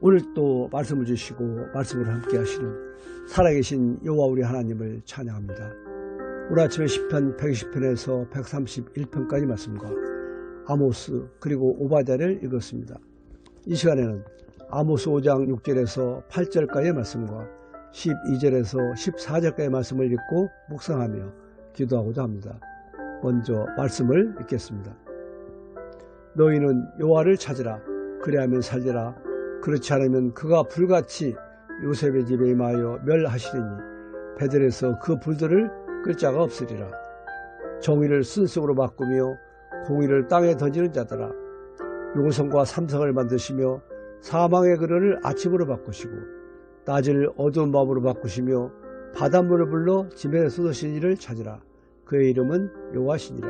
오늘 또 말씀을 주시고 말씀을 함께 하시는 살아계신 여호와 우리 하나님을 찬양합니다. 오늘 아침에 시편 120편에서 131편까지 말씀과 아모스 그리고 오바댜를 읽었습니다. 이 시간에는 아모스 5장 6절에서 8절까지의 말씀과 12절에서 14절까지의 말씀을 읽고 묵상하며 기도하고자 합니다. 먼저 말씀을 읽겠습니다. 너희는 여호와를 찾으라. 그리하면 살리라. 그렇지 않으면 그가 불같이 요셉의 집에 임하여 멸하시리니 베들에서 그 불들을 끌 자가 없으리라. 정의를 순승으로 바꾸며 공의를 땅에 던지는 자들아, 용성과 삼성을 만드시며 사망의 그늘을 아침으로 바꾸시고 낮을 어두운 밤으로 바꾸시며 바닷물을 불러 지면에 쏟으신 이를 찾으라. 그의 이름은 여호와시니라.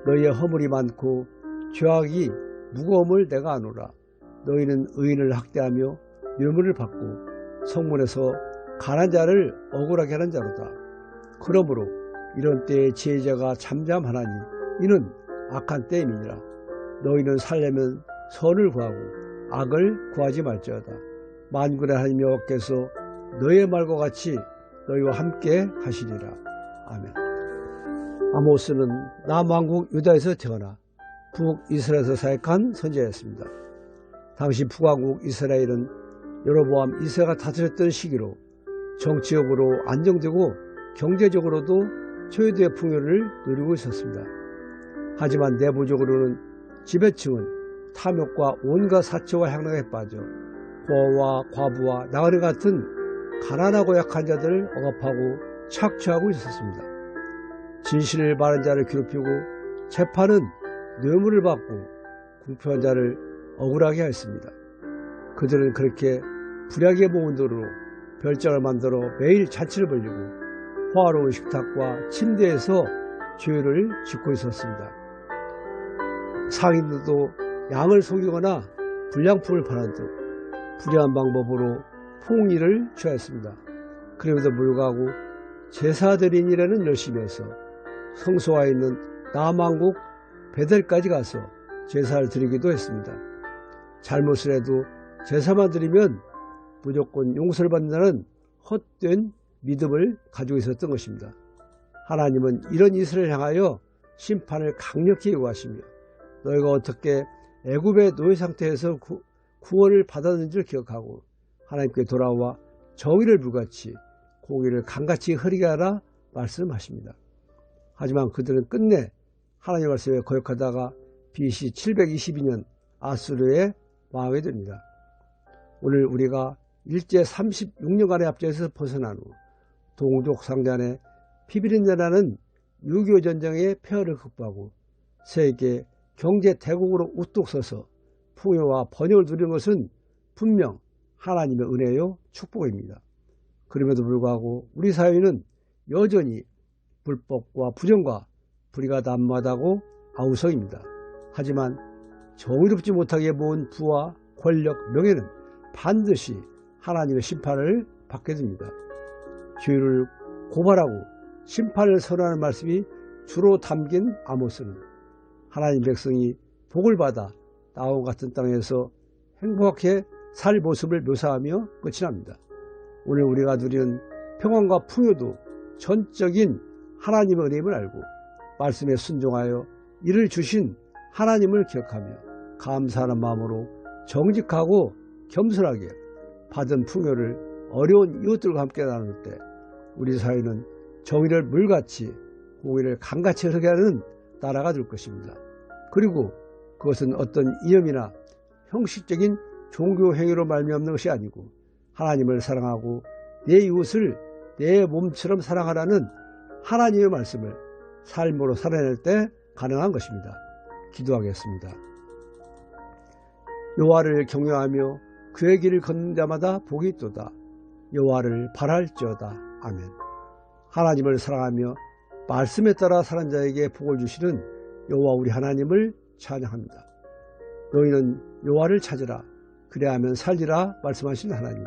너희의 허물이 많고 죄악이 무거움을 내가 아노라. 너희는 의인을 학대하며 뇌물을 받고 성문에서 가난한 자를 억울하게 하는 자로다. 그러므로 이런 때에 지혜자가 잠잠하나니 이는 악한 때임이니라. 너희는 살려면 선을 구하고 악을 구하지 말지어다. 만군의 하나님 여호와께서 너희의 말과 같이 너희와 함께 하시리라. 아멘. 아모스는 남왕국 유다에서 태어나 북이스라엘에서 사역한 선지자였습니다. 당시 북왕국 이스라엘은 여로보암 2세가 다스렸던 시기로 정치적으로 안정되고 경제적으로도 초유대의 풍요를 누리고 있었습니다. 하지만 내부적으로는 지배층은 탐욕과 온갖 사치와 향락에 빠져 고아와 과부와 나그네 같은 가난하고 약한 자들을 억압하고 착취하고 있었습니다. 진실을 바른 자를 괴롭히고 재판은 뇌물을 받고 궁핍한 자를 억울하게 하였습니다. 그들은 그렇게 불량의 모은 돈으로 별장을 만들어 매일 잔치를 벌이고 화로운 식탁과 침대에서 죄를 짓고 있었습니다. 상인들도 양을 속이거나 불량품을 파는 등 불의한 방법으로 폭리를 취하였습니다. 그럼에도 불구하고 제사 드린 일에는 열심히 해서 성소와 있는 남왕국 베델까지 가서 제사를 드리기도 했습니다. 잘못을 해도 제사만 드리면 무조건 용서를 받는다는 헛된 믿음을 가지고 있었던 것입니다. 하나님은 이런 이스라엘을 향하여 심판을 강력히 요구하시며 너희가 어떻게 애굽의 노예 상태에서 구원을 받았는지를 기억하고 하나님께 돌아와 정의를 불같이 공의를 강같이 흐리게 하라 말씀하십니다. 하지만 그들은 끝내 하나님의 말씀에 거역하다가 BC 722년 아수르의 왕이 됩니다. 오늘 우리가 일제 36년간의 압제에서 벗어난 후 동족 상잔의 피비린내라는 6.25 전쟁의 폐허를 극복하고 세계 경제 대국으로 우뚝 서서 풍요와 번영을 누리는 것은 분명 하나님의 은혜요 축복입니다. 그럼에도 불구하고 우리 사회는 여전히 불법과 부정과 불의가 난무하다고 아우성입니다. 하지만 정의롭지 못하게 모은 부와 권력, 명예는 반드시 하나님의 심판을 받게 됩니다. 죄를 고발하고 심판을 선언하는 말씀이 주로 담긴 아모스는 하나님 백성이 복을 받아 나와 같은 땅에서 행복하게 살 모습을 묘사하며 끝이 납니다. 오늘 우리가 누리는 평안과 풍요도 전적인 하나님의 은혜임을 알고 말씀에 순종하여 이를 주신 하나님을 기억하며 감사하는 마음으로 정직하고 겸손하게 받은 풍요를 어려운 이웃들과 함께 나눌 때 우리 사회는 정의를 물같이 공의를 강같이 흐르게 하는 나라가 될 것입니다. 그리고 그것은 어떤 이념이나 형식적인 종교 행위로 말미암는 것이 아니고 하나님을 사랑하고 내 이웃을 내 몸처럼 사랑하라는 하나님의 말씀을 삶으로 살아낼 때 가능한 것입니다. 기도하겠습니다. 여호와를 경외하며 그의 길을 걷는 자마다 복이 있도다. 여호와를 바랄지어다. 아멘. 하나님을 사랑하며 말씀에 따라 사는 자에게 복을 주시는 여호와 우리 하나님을 찬양합니다. 너희는 여호와를 찾으라. 그래야하면 살리라 말씀하신 하나님.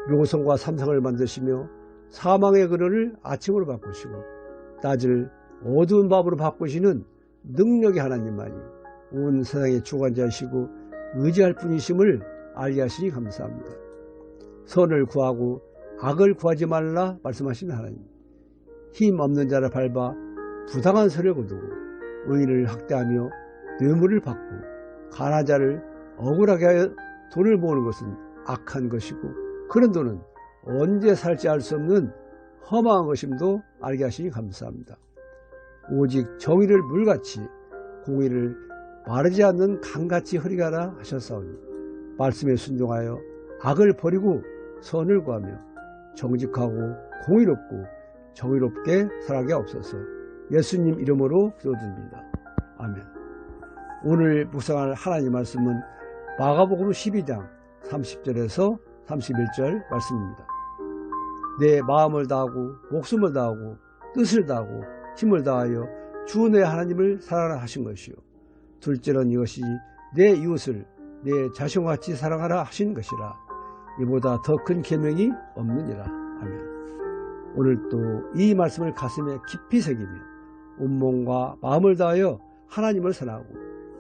용성과 삼성을 만드시며 사망의 그늘을 아침으로 바꾸시고 낮을 어두운 밤으로 바꾸시는 능력의 하나님만이 온 세상의 주관자이시고 의지할 분이심을 알게 하시니 감사합니다. 선을 구하고 악을 구하지 말라 말씀하신 하나님, 힘 없는 자를 밟아 부당한 선을 거두고 의인을 학대하며 뇌물을 받고 가난한 자를 억울하게 하여 돈을 모으는 것은 악한 것이고 그런 돈은 언제 살지 알 수 없는 험한 것임도 알게 하시니 감사합니다. 오직 정의를 물같이 공의를 마르지 않는 강같이 흐리가라 하셨사오니 말씀에 순종하여 악을 버리고 선을 구하며 정직하고 공의롭고 정의롭게 살아가게 없어서 예수님 이름으로 기도드립니다. 아멘. 오늘 묵상할 하나님 말씀은 마가복음 12장 30절에서 31절 말씀입니다. 내 마음을 다하고 목숨을 다하고 뜻을 다하고 힘을 다하여 주 내 하나님을 사랑하라 하신 것이요 둘째는 이것이 내 이웃을 내 자신같이 사랑하라 하신 것이라. 이보다 더 큰 계명이 없느니라. 아멘. 오늘도 이 말씀을 가슴에 깊이 새기며 온몸과 마음을 다하여 하나님을 사랑하고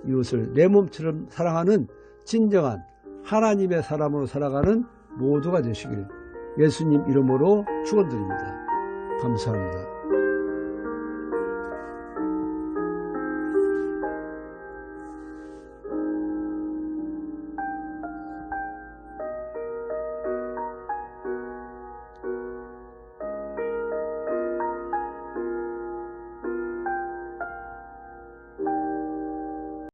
이웃을 내 몸처럼 사랑하는 진정한 하나님의 사람으로 살아가는 모두가 되시길 예수님 이름으로 축원드립니다. 감사합니다.